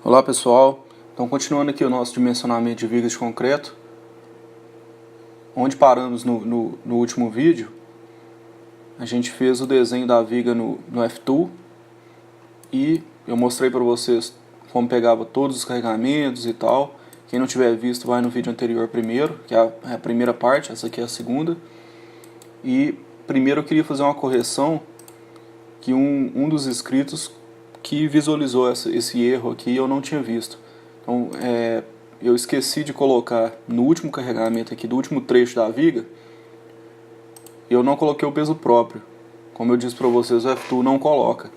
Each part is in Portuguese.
Olá pessoal, então continuando aqui o nosso dimensionamento de vigas de concreto, onde paramos no último vídeo, a gente fez o desenho da viga no F-Tool e eu mostrei para vocês como pegava todos os carregamentos e tal. Quem não tiver visto vai no vídeo anterior primeiro, que é a primeira parte, essa aqui é a segunda. E primeiro eu queria fazer uma correção que um dos inscritos que visualizou esse erro aqui eu não tinha visto. Então eu esqueci de colocar no último carregamento aqui do último trecho da viga, eu não coloquei o peso próprio. Como eu disse para vocês, o F-Tool não coloca.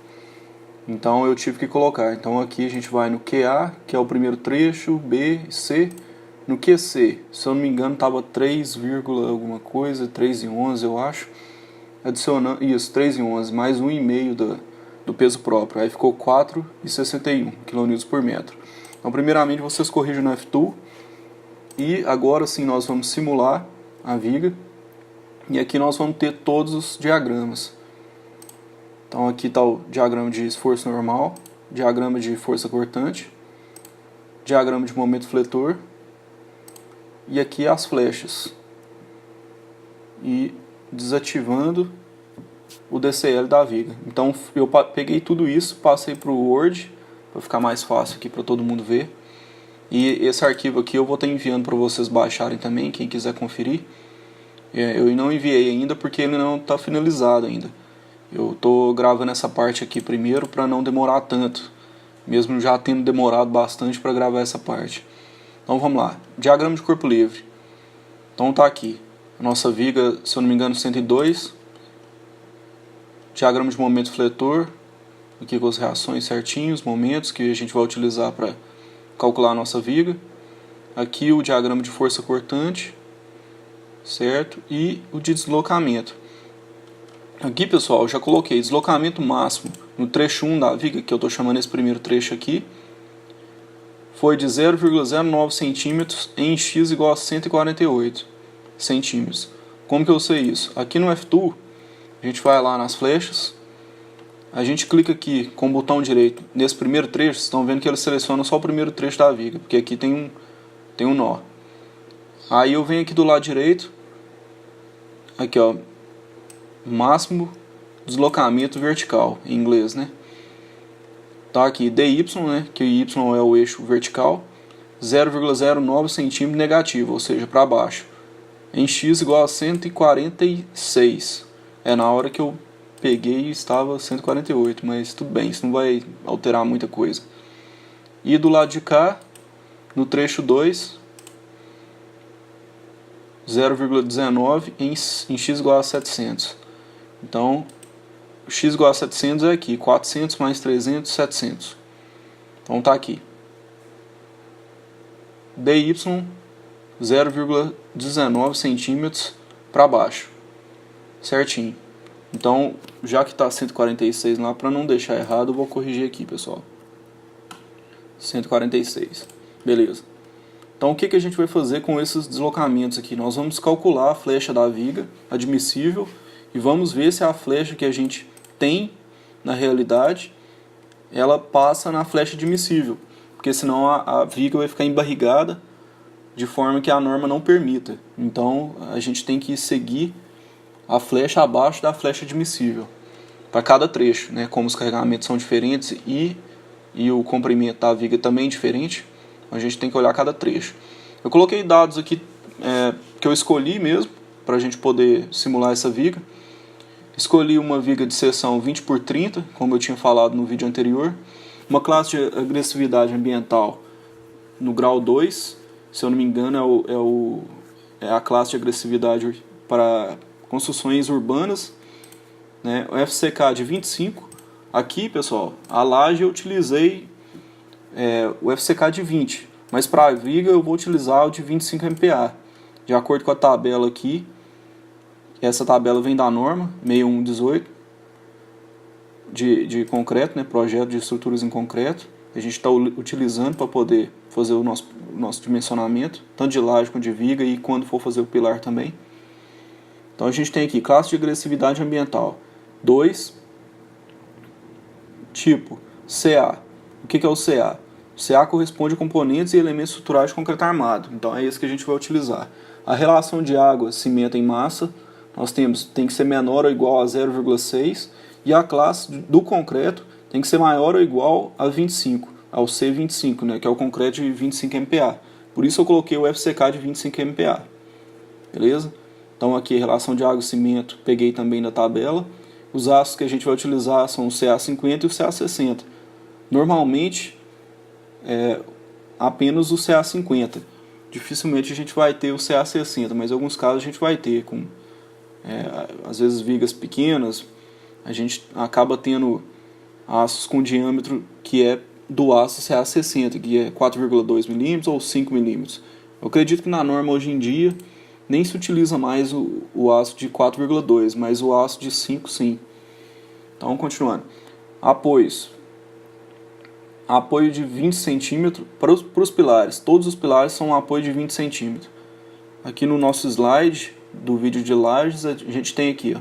Então eu tive que colocar. Então aqui a gente vai no QA, que é o primeiro trecho, B, C. No QC, se eu não me engano estava 3, alguma coisa, 3,11 eu acho. Adicionando, isso, 3,11 mais 1,5 do peso próprio. Aí ficou 4,61 kN por metro. Então primeiramente vocês corrigem no F-Tool. E agora sim nós vamos simular a viga. E aqui nós vamos ter todos os diagramas. Então aqui está o diagrama de esforço normal, diagrama de força cortante, diagrama de momento fletor, e aqui as flechas. E desativando o DCL da viga. Então eu peguei tudo isso, passei para o Word, para ficar mais fácil aqui para todo mundo ver. E esse arquivo aqui eu vou estar enviando para vocês baixarem também, quem quiser conferir. Eu não enviei ainda porque ele não está finalizado ainda. Eu estou gravando essa parte aqui primeiro para não demorar tanto, mesmo já tendo demorado bastante para gravar essa parte. Então vamos lá, diagrama de corpo livre. Então tá aqui, a nossa viga, se eu não me engano, 102. Diagrama de momento fletor, aqui com as reações certinhos, momentos que a gente vai utilizar para calcular a nossa viga. Aqui o diagrama de força cortante, certo? E o de deslocamento. Aqui, pessoal, eu já coloquei deslocamento máximo no trecho 1 da viga, que eu estou chamando esse primeiro trecho aqui, foi de 0,09 centímetros em x igual a 148 centímetros. Como que eu sei isso? Aqui no F-Tool, a gente vai lá nas flechas, a gente clica aqui com o botão direito nesse primeiro trecho, vocês estão vendo que ele seleciona só o primeiro trecho da viga, porque aqui tem um nó. Aí eu venho aqui do lado direito, aqui ó, máximo deslocamento vertical, em inglês, né? Tá aqui DY, né, que o Y é o eixo vertical, 0,09 centímetro negativo, ou seja, para baixo, em x igual a 146. Na hora que eu peguei estava 148, mas tudo bem, isso não vai alterar muita coisa. E do lado de cá, no trecho 2, 0,19 em x igual a 700. Então, x igual a 700 é aqui, 400 mais 300, 700. Então tá aqui. DY, 0,19 centímetros para baixo. Certinho. Então, já que está 146 lá, para não deixar errado, eu vou corrigir aqui, pessoal. 146. Beleza. Então, o que a gente vai fazer com esses deslocamentos aqui? Nós vamos calcular a flecha da viga admissível e vamos ver se a flecha que a gente tem na realidade ela passa na flecha admissível, porque senão a viga vai ficar embarrigada de forma que a norma não permita. Então a gente tem que seguir a flecha abaixo da flecha admissível para cada trecho, né? Como os carregamentos são diferentes e o comprimento da viga também é diferente, a gente tem que olhar cada trecho. Eu coloquei dados aqui que eu escolhi mesmo para a gente poder simular essa viga. Escolhi uma viga de seção 20 por 30, como eu tinha falado no vídeo anterior. Uma classe de agressividade ambiental no grau 2, se eu não me engano é a classe de agressividade para construções urbanas, né? O FCK de 25. Aqui, pessoal, a laje eu utilizei o FCK de 20, mas para a viga eu vou utilizar o de 25 MPa, de acordo com a tabela aqui. Essa tabela vem da norma 6118 de concreto, né, projeto de estruturas em concreto. A gente está utilizando para poder fazer o nosso dimensionamento, tanto de laje quanto de viga e quando for fazer o pilar também. Então a gente tem aqui classe de agressividade ambiental 2, tipo CA. O que é o CA? CA corresponde a componentes e elementos estruturais de concreto armado. Então é esse que a gente vai utilizar. A relação de água, cimento em massa, nós tem que ser menor ou igual a 0,6. E a classe do concreto tem que ser maior ou igual a 25, ao C25, né, que é o concreto de 25 MPa. Por isso eu coloquei o FCK de 25 MPa. Beleza? Então aqui a relação de água e cimento, peguei também da tabela. Os aços que a gente vai utilizar são o CA50 e o CA60. Normalmente, apenas o CA50. Dificilmente a gente vai ter o CA60, mas em alguns casos a gente vai ter, com às vezes vigas pequenas, a gente acaba tendo aços com diâmetro que é do aço CA60, que é 4,2 mm ou 5 mm. Eu acredito que na norma hoje em dia nem se utiliza mais o aço de 4,2, mas o aço de 5 sim. Então, continuando. Apoios. Apoio de 20 cm para os pilares. Todos os pilares são um apoio de 20 cm. Aqui no nosso slide do vídeo de lajes, a gente tem aqui, ó,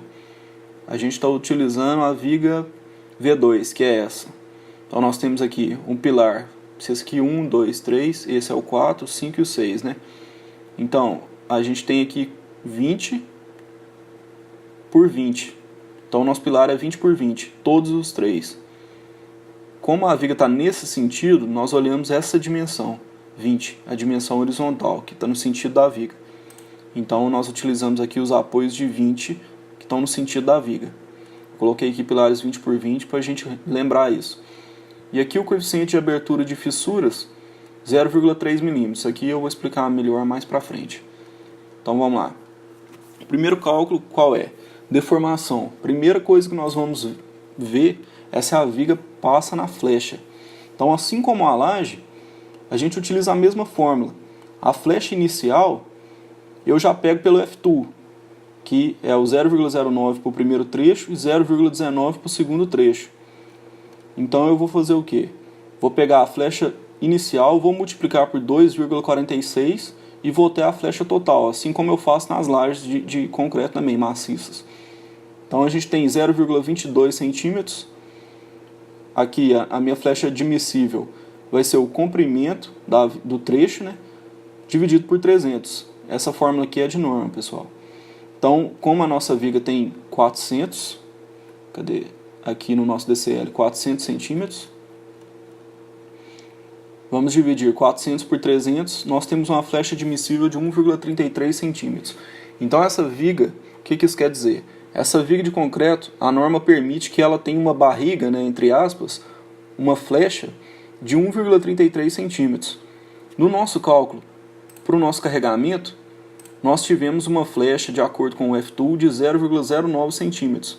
a gente está utilizando a viga V2, que é essa. Então nós temos aqui um pilar, esse aqui 1, 2, 3, esse é o 4, 5 e o 6, né? Então, a gente tem aqui 20 por 20. Então o nosso pilar é 20 por 20, todos os três. Como a viga está nesse sentido, nós olhamos essa dimensão, 20, a dimensão horizontal, que está no sentido da viga. Então nós utilizamos aqui os apoios de 20, que estão no sentido da viga. Coloquei aqui pilares 20 por 20 para a gente lembrar isso. E aqui o coeficiente de abertura de fissuras, 0,3 mm. Isso aqui eu vou explicar melhor mais para frente. Então vamos lá. O primeiro cálculo qual é? Deformação. Primeira coisa que nós vamos ver é se a viga passa na flecha. Então, assim como a laje, a gente utiliza a mesma fórmula. A flecha inicial eu já pego pelo F2, que é o 0,09 para o primeiro trecho e 0,19 para o segundo trecho. Então eu vou fazer o quê? Vou pegar a flecha inicial, vou multiplicar por 2,46 e vou ter a flecha total, assim como eu faço nas lajes de concreto também, maciças. Então a gente tem 0,22 centímetros. Aqui a minha flecha admissível vai ser o comprimento do trecho, né, dividido por 300. Essa fórmula aqui é de norma, pessoal. Então, como a nossa viga tem 400, aqui no nosso DCL, 400 centímetros, vamos dividir 400 por 300, nós temos uma flecha admissível de 1,33 centímetros. Então essa viga, o que isso quer dizer? Essa viga de concreto, a norma permite que ela tenha uma barriga, né, entre aspas, uma flecha de 1,33 centímetros. No nosso cálculo, para o nosso carregamento, nós tivemos uma flecha, de acordo com o F2, de 0,09 centímetros.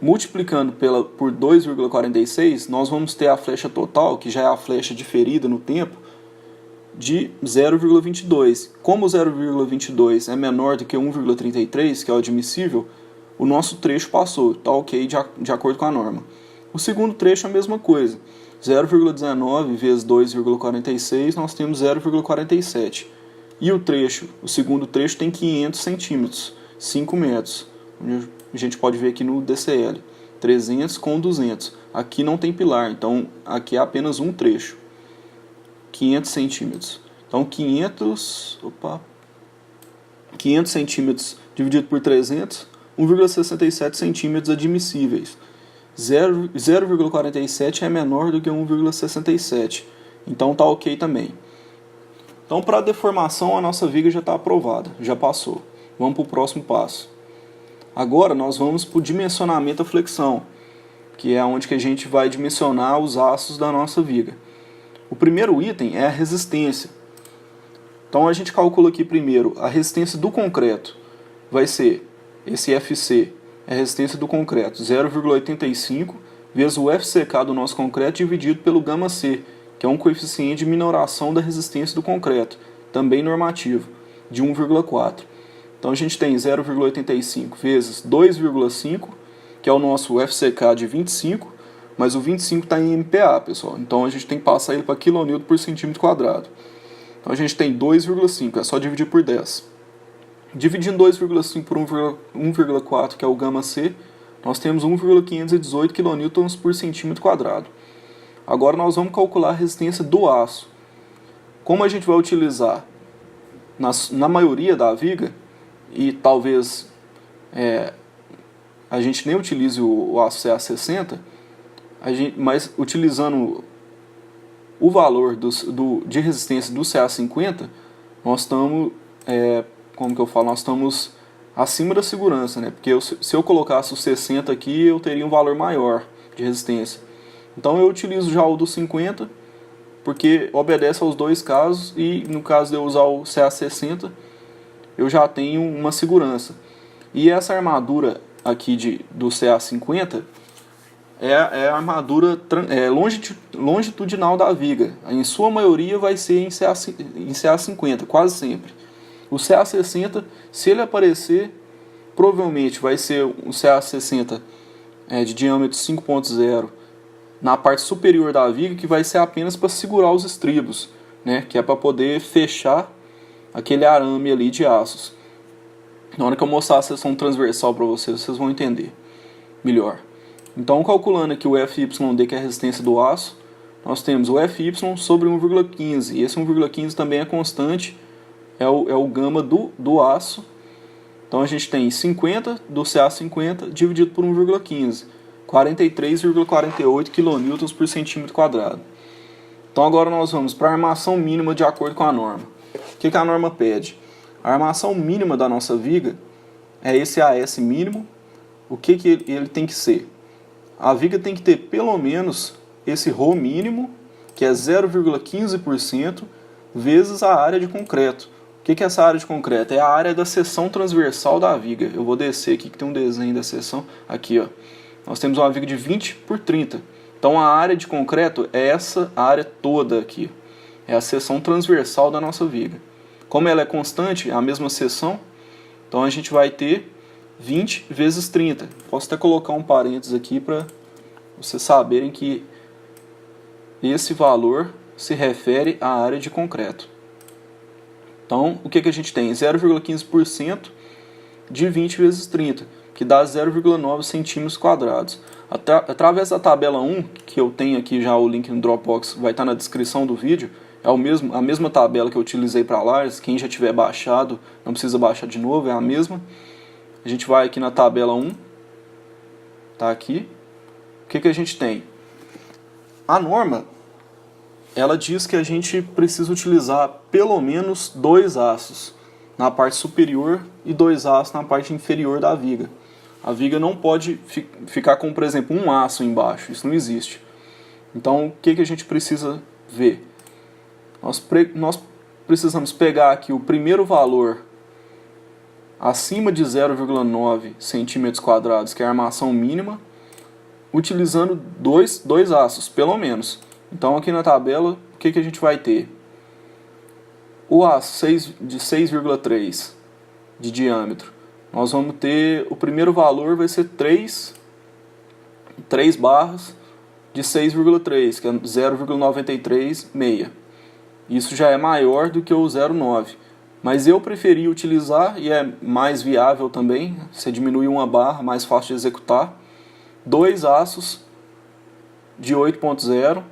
Multiplicando por 2,46, nós vamos ter a flecha total, que já é a flecha diferida no tempo, de 0,22. Como o 0,22 é menor do que 1,33, que é o admissível, o nosso trecho passou, está ok de acordo com a norma. O segundo trecho é a mesma coisa. 0,19 vezes 2,46, nós temos 0,47. E o segundo trecho tem 500 centímetros, 5 metros. A gente pode ver aqui no DCL, 300 com 200. Aqui não tem pilar, então aqui é apenas um trecho, 500 centímetros. Então 500 centímetros dividido por 300, 1,67 centímetros admissíveis. 0,47 é menor do que 1,67. Então tá ok também. Então, para a deformação, a nossa viga já está aprovada, já passou. Vamos para o próximo passo. Agora nós vamos para o dimensionamento da flexão, que é onde que a gente vai dimensionar os aços da nossa viga. O primeiro item é a resistência. Então a gente calcula aqui primeiro a resistência do concreto. Vai ser esse FC, é a resistência do concreto, 0,85 vezes o FCK do nosso concreto dividido pelo γC, que é um coeficiente de minoração da resistência do concreto, também normativo, de 1,4. Então a gente tem 0,85 vezes 2,5, que é o nosso FCK de 25, mas o 25 está em MPa, pessoal. Então a gente tem que passar ele para kN por centímetro quadrado. Então a gente tem 2,5, é só dividir por 10. Dividindo 2,5 por 1,4, que é o γC, nós temos 1,518 kN por centímetro quadrado. Agora nós vamos calcular a resistência do aço. Como a gente vai utilizar na maioria da viga, e talvez a gente nem utilize o aço CA60, mas utilizando o valor de resistência do CA50, nós estamos, nós estamos acima da segurança, né? Porque se eu colocasse o 60 aqui, eu teria um valor maior de resistência. Então eu utilizo já o do 50, porque obedece aos dois casos, e no caso de eu usar o CA60, eu já tenho uma segurança. E essa armadura aqui do CA50 é a armadura longitudinal da viga. Em sua maioria vai ser em CA50, quase sempre. O CA60, se ele aparecer, provavelmente vai ser um CA60 de diâmetro 5.0 na parte superior da viga, que vai ser apenas para segurar os estribos, né? Que é para poder fechar aquele arame ali de aços. Na hora que eu mostrar a seção transversal para vocês vão entender melhor. Então, calculando aqui o FYD, que é a resistência do aço, nós temos o FY sobre 1,15. E esse 1,15 também é constante, é o gama do aço. Então, a gente tem 50 do CA50 dividido por 1,15. 43,48 kN por centímetro quadrado. Então, agora nós vamos para a armação mínima de acordo com a norma. O que a norma pede? A armação mínima da nossa viga é esse AS mínimo. O que ele tem que ser? A viga tem que ter pelo menos esse ρ mínimo, que é 0,15%, vezes a área de concreto. O que é essa área de concreto? É a área da seção transversal da viga. Eu vou descer aqui que tem um desenho da seção. Aqui, ó. Nós temos uma viga de 20 por 30. Então a área de concreto é essa área toda aqui. É a seção transversal da nossa viga. Como ela é constante, é a mesma seção, então a gente vai ter 20 vezes 30. Posso até colocar um parênteses aqui para vocês saberem que esse valor se refere à área de concreto. Então, o que a gente tem? 0,15% de 20 vezes 30, que dá 0,9 centímetros quadrados. Através da tabela 1, que eu tenho aqui já o link no Dropbox, vai estar na descrição do vídeo, é a mesma tabela que eu utilizei para a Lars. Quem já tiver baixado, não precisa baixar de novo, é a mesma. A gente vai aqui na tabela 1, tá aqui. O que a gente tem? A norma, ela diz que a gente precisa utilizar pelo menos 2 aços na parte superior e 2 aços na parte inferior da viga. A viga não pode ficar com, por exemplo, um aço embaixo, isso não existe. Então, o que a gente precisa ver? Nós precisamos pegar aqui o primeiro valor acima de 0,9 centímetros quadrados, que é a armação mínima, utilizando dois aços, pelo menos. Então, aqui na tabela, o que a gente vai ter? O aço de 6,3 de diâmetro. Nós vamos ter, o primeiro valor vai ser 3 barras de 6,3, que é 0,936. Isso já é maior do que o 0,9. Mas eu preferi utilizar, e é mais viável também, você diminui uma barra, mais fácil de executar, 2 aços de 8.0,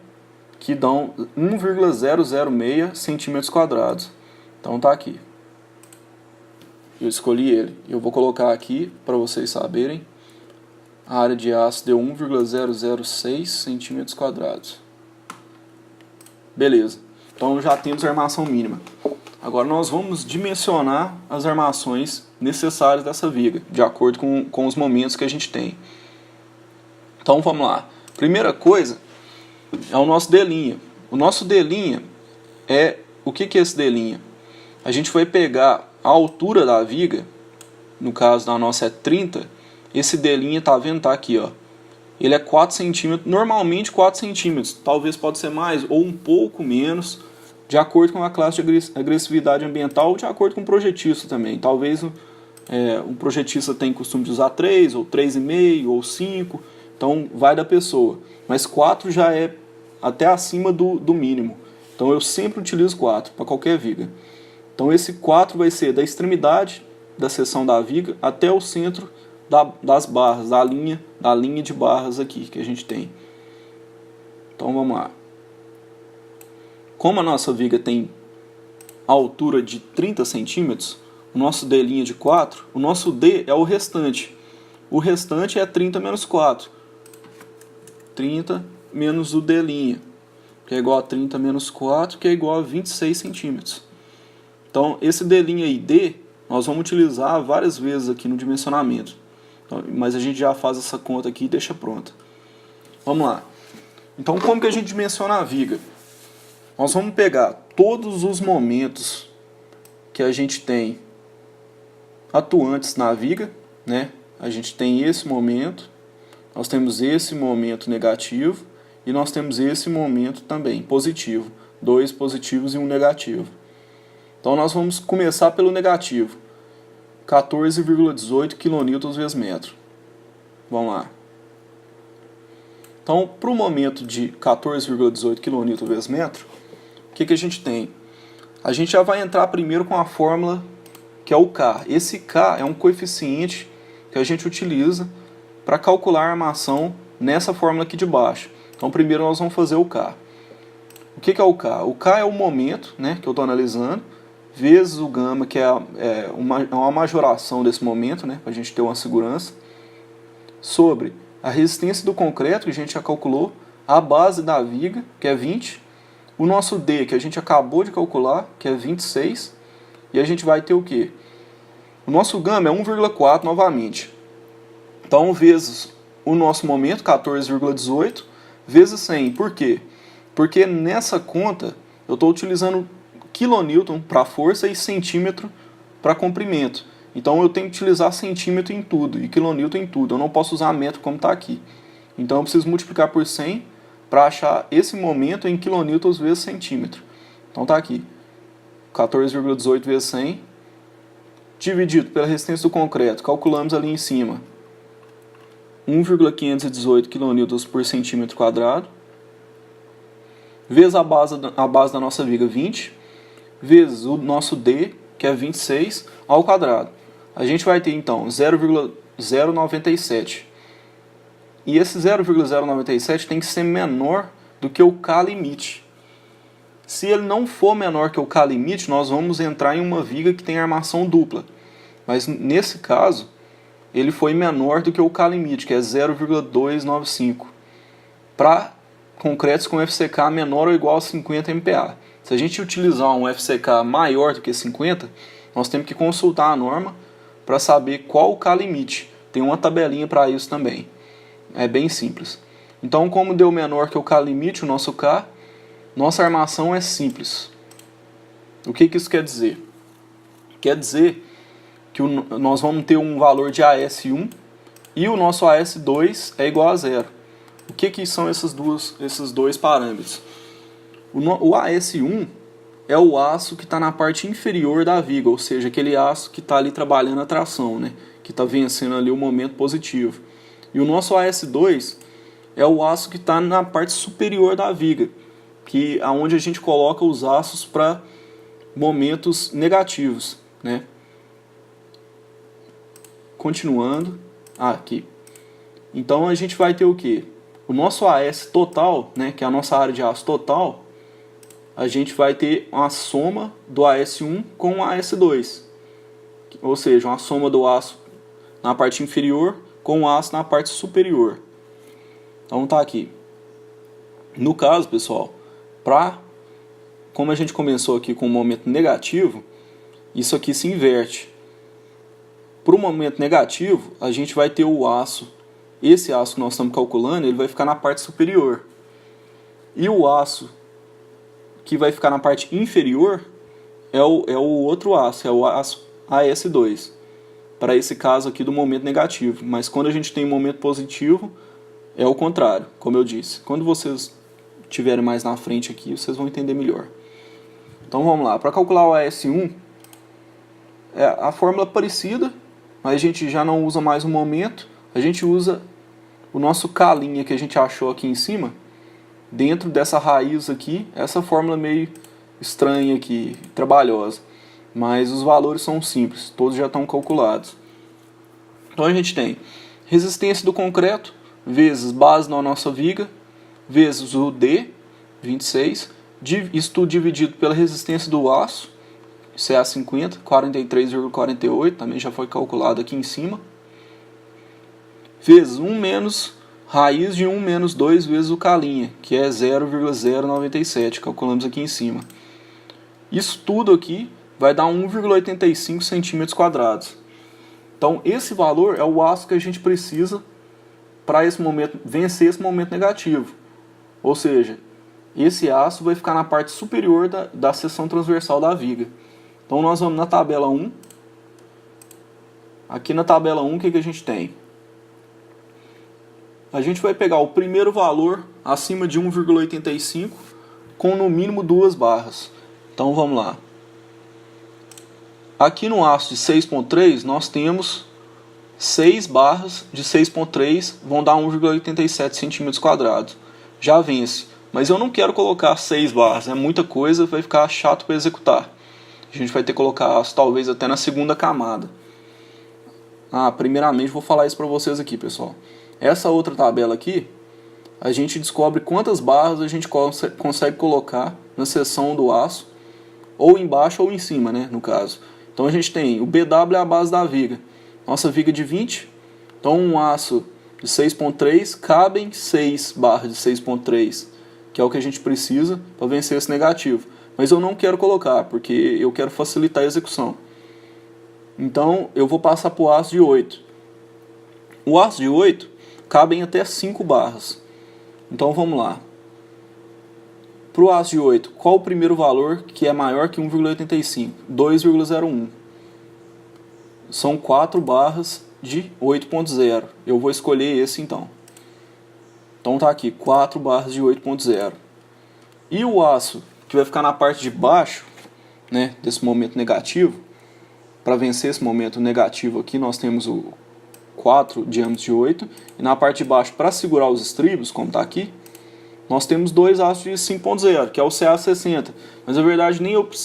que dão 1,006 centímetros quadrados. Então tá aqui. Eu escolhi ele. Eu vou colocar aqui para vocês saberem. A área de aço deu 1,006 centímetros quadrados. Beleza. Então já temos a armação mínima. Agora nós vamos dimensionar as armações necessárias dessa viga, de acordo com os momentos que a gente tem. Então vamos lá. Primeira coisa é o nosso D'. O nosso D' é... O que é esse D'? A gente vai pegar a altura da viga, no caso da nossa é 30, esse D' tá vendo? Tá aqui, ó. Ele é 4 centímetros, normalmente 4 centímetros, talvez pode ser mais ou um pouco menos, de acordo com a classe de agressividade ambiental ou de acordo com o projetista também. Talvez um projetista tenha costume de usar 3, ou 3,5, ou 5, então vai da pessoa. Mas 4 já é até acima do mínimo, então eu sempre utilizo 4 para qualquer viga. Então esse 4 vai ser da extremidade da seção da viga até o centro das barras, da linha de barras aqui que a gente tem. Então vamos lá. Como a nossa viga tem a altura de 30 centímetros, o nosso D' de 4, o nosso D é o restante. O restante é 30 menos 4. 30 menos o D', que é igual a 30 menos 4, que é igual a 26 centímetros. Então, esse D' aí, D, nós vamos utilizar várias vezes aqui no dimensionamento. Então, mas a gente já faz essa conta aqui e deixa pronta. Vamos lá. Então, como que a gente dimensiona a viga? Nós vamos pegar todos os momentos que a gente tem atuantes na viga, né? A gente tem esse momento, nós temos esse momento negativo e nós temos esse momento também positivo. 2 positivos e 1 negativo. Então nós vamos começar pelo negativo. 14,18 kN vezes metro. Vamos lá. Então, para o momento de 14,18 kN vezes metro, o que a gente tem? A gente já vai entrar primeiro com a fórmula que é o K. Esse K é um coeficiente que a gente utiliza para calcular a armação nessa fórmula aqui de baixo. Então, primeiro nós vamos fazer o K. O que é o K? O K é o momento, né, que eu estou analisando, vezes o gama, que é uma majoração desse momento, né, para a gente ter uma segurança, sobre a resistência do concreto, que a gente já calculou, a base da viga, que é 20, o nosso D, que a gente acabou de calcular, que é 26, e a gente vai ter o quê? O nosso gama é 1,4 novamente. Então, vezes o nosso momento, 14,18, vezes 100. Por quê? Porque nessa conta eu estou utilizando kN para força e centímetro para comprimento. Então eu tenho que utilizar centímetro em tudo e kN em tudo. Eu não posso usar metro como está aqui. Então eu preciso multiplicar por 100 para achar esse momento em kN vezes centímetro. Então está aqui. 14,18 vezes 100 dividido pela resistência do concreto. Calculamos ali em cima. 1,518 kN por centímetro quadrado. Vezes a base da nossa viga, 20. Vezes o nosso D, que é 26, ao quadrado. A gente vai ter, então, 0,097. E esse 0,097 tem que ser menor do que o K limite. Se ele não for menor que o K limite, nós vamos entrar em uma viga que tem armação dupla. Mas, nesse caso, ele foi menor do que o K limite, que é 0,295. Para concretos com FCK menor ou igual a 50 MPa. Se a gente utilizar um FCK maior do que 50, nós temos que consultar a norma para saber qual o K limite. Tem uma tabelinha para isso também. É bem simples. Então, como deu menor que o K limite, o nosso K, nossa armação é simples. O que isso quer dizer? Quer dizer que nós vamos ter um valor de AS1 e o nosso AS2 é igual a 0. O que são esses dois parâmetros? O AS1 é o aço que está na parte inferior da viga, ou seja, aquele aço que está ali trabalhando a tração, né? Que está vencendo ali o momento positivo. E o nosso AS2 é o aço que está na parte superior da viga, que é onde a gente coloca os aços para momentos negativos, né? Continuando, aqui. Então a gente vai ter o que? O nosso AS total, né, que é a nossa área de aço total, a gente vai ter uma soma do AS1 com o AS2. Ou seja, uma soma do aço na parte inferior com o aço na parte superior. Então tá aqui. No caso, pessoal, como a gente começou aqui com um momento negativo, isso aqui se inverte. Para o momento negativo, a gente vai ter o aço. Esse aço que nós estamos calculando, ele vai ficar na parte superior. E o aço que vai ficar na parte inferior é o outro aço, é o aço AS2. Para esse caso aqui do momento negativo. Mas quando a gente tem um momento positivo, é o contrário, como eu disse. Quando vocês estiverem mais na frente aqui, vocês vão entender melhor. Então vamos lá. Para calcular o AS1, a fórmula é parecida, mas a gente já não usa mais o momento. A gente usa o nosso K' que a gente achou aqui em cima, dentro dessa raiz aqui, essa fórmula meio estranha aqui, trabalhosa. Mas os valores são simples, todos já estão calculados. Então a gente tem resistência do concreto vezes base na nossa viga, vezes o D, 26, isso tudo dividido pela resistência do aço, CA50, 43,48, também já foi calculado aqui em cima, vezes 1 menos raiz de 1 menos 2 vezes o K', que é 0,097, calculamos aqui em cima. Isso tudo aqui vai dar 1,85 centímetros quadrados. Então esse valor é o aço que a gente precisa para esse momento, vencer esse momento negativo. Ou seja, esse aço vai ficar na parte superior da seção transversal da viga. Então nós vamos na tabela 1. Aqui na tabela 1 o que a gente tem? A gente vai pegar o primeiro valor acima de 1,85 com no mínimo 2 barras. Então vamos lá. Aqui no aço de 6,3 nós temos 6 barras de 6,3 vão dar 1,87 centímetros quadrados. Já vence. Mas eu não quero colocar 6 barras, é muita coisa, vai ficar chato para executar. A gente vai ter que colocar aço talvez até na segunda camada. Primeiramente vou falar isso para vocês aqui, pessoal. Essa outra tabela aqui, a gente descobre quantas barras a gente consegue colocar na seção do aço, ou embaixo ou em cima, né, no caso. Então a gente tem o BW é a base da viga. Nossa viga de 20, então um aço de 6,3 cabem 6 barras de 6,3, que é o que a gente precisa para vencer esse negativo. Mas eu não quero colocar, porque eu quero facilitar a execução. Então eu vou passar para o aço de 8. O aço de 8 cabem até 5 barras. Então vamos lá. Para o aço de 8, qual o primeiro valor que é maior que 1,85? 2,01. São 4 barras de 8,0. Eu vou escolher esse então. Então tá aqui, 4 barras de 8,0. E o aço que vai ficar na parte de baixo, né, desse momento negativo, para vencer esse momento negativo aqui, nós temos o 4 diâmetros de 8. E na parte de baixo, para segurar os estribos, como está aqui, nós temos 2 aços de 5,0, que é o CA60. Mas na verdade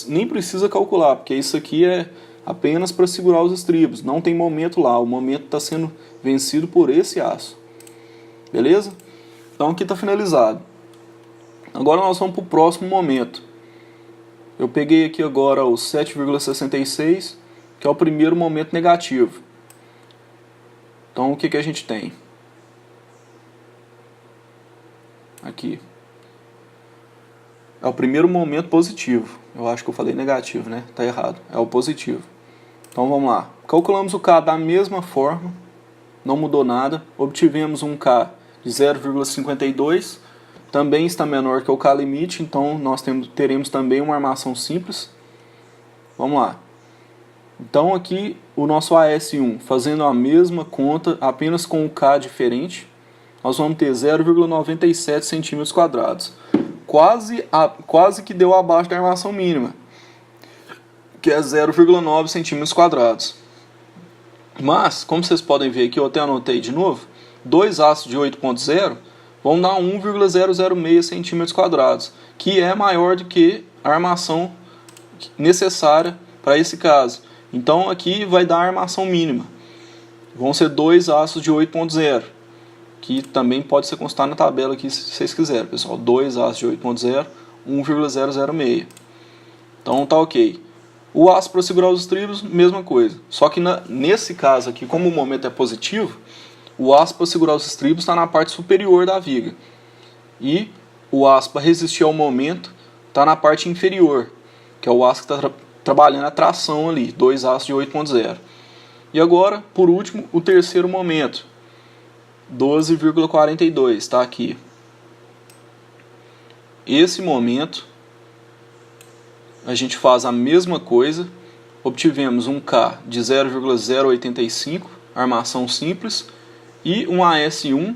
nem precisa calcular, porque isso aqui é apenas para segurar os estribos. Não tem momento lá, o momento está sendo vencido por esse aço. Beleza? Então aqui está finalizado. Agora nós vamos para o próximo momento. Eu peguei aqui agora o 7,66, que é o primeiro momento negativo. Então o que a gente tem? Aqui. É o primeiro momento positivo. Eu acho que eu falei negativo, né? Tá errado. É o positivo. Então vamos lá. Calculamos o K da mesma forma. Não mudou nada. Obtivemos um K de 0,52. Também está menor que o K limite. Então nós teremos também uma armação simples. Vamos lá. Então aqui o nosso AS1 fazendo a mesma conta, apenas com o K diferente, nós vamos ter 0,97 centímetros quadrados. Quase que deu abaixo da armação mínima, que é 0,9 centímetros quadrados. Mas, como vocês podem ver aqui, eu até anotei de novo, 2 aços de 8,0 vão dar 1,006 centímetros quadrados, que é maior do que a armação necessária para esse caso. Então aqui vai dar a armação mínima. Vão ser 2 aços de 8,0, que também pode ser constado na tabela aqui se vocês quiserem, pessoal. 2 aços de 8,0, 1,006. Então tá ok. O aço para segurar os estribos, mesma coisa. Só que nesse caso aqui, como o momento é positivo, o aço para segurar os estribos está na parte superior da viga. E o aço para resistir ao momento está na parte inferior, que é o aço que está trabalhando a tração ali, 2 aços de 8,0. E agora, por último, o terceiro momento, 12,42, está aqui. Esse momento, a gente faz a mesma coisa, obtivemos um K de 0,085, armação simples, e um AS1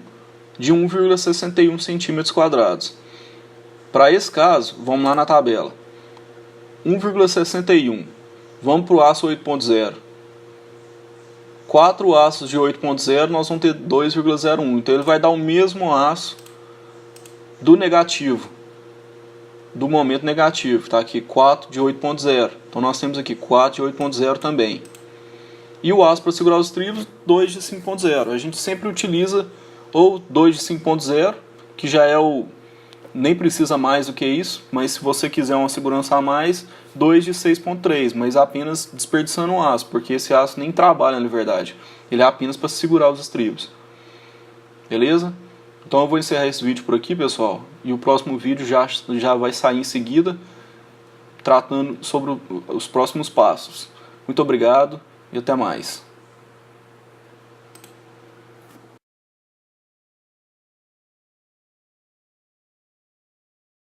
de 1,61 centímetros quadrados. Para esse caso, vamos lá na tabela. 1,61. Vamos para o aço 8,0. 4 aços de 8,0 nós vamos ter 2,01. Então ele vai dar o mesmo aço do negativo, do momento negativo. Está aqui 4 de 8,0. Então nós temos aqui 4 de 8,0 também. E o aço para segurar os estribos, 2 de 5,0. A gente sempre utiliza ou 2 de 5,0 que já é o... nem precisa mais do que isso, mas se você quiser uma segurança a mais, 2 de 6.3, mas apenas desperdiçando o aço, porque esse aço nem trabalha na verdade, ele é apenas para segurar os estribos. Beleza? Então eu vou encerrar esse vídeo por aqui, pessoal, e o próximo vídeo já vai sair em seguida, tratando sobre os próximos passos. Muito obrigado e até mais.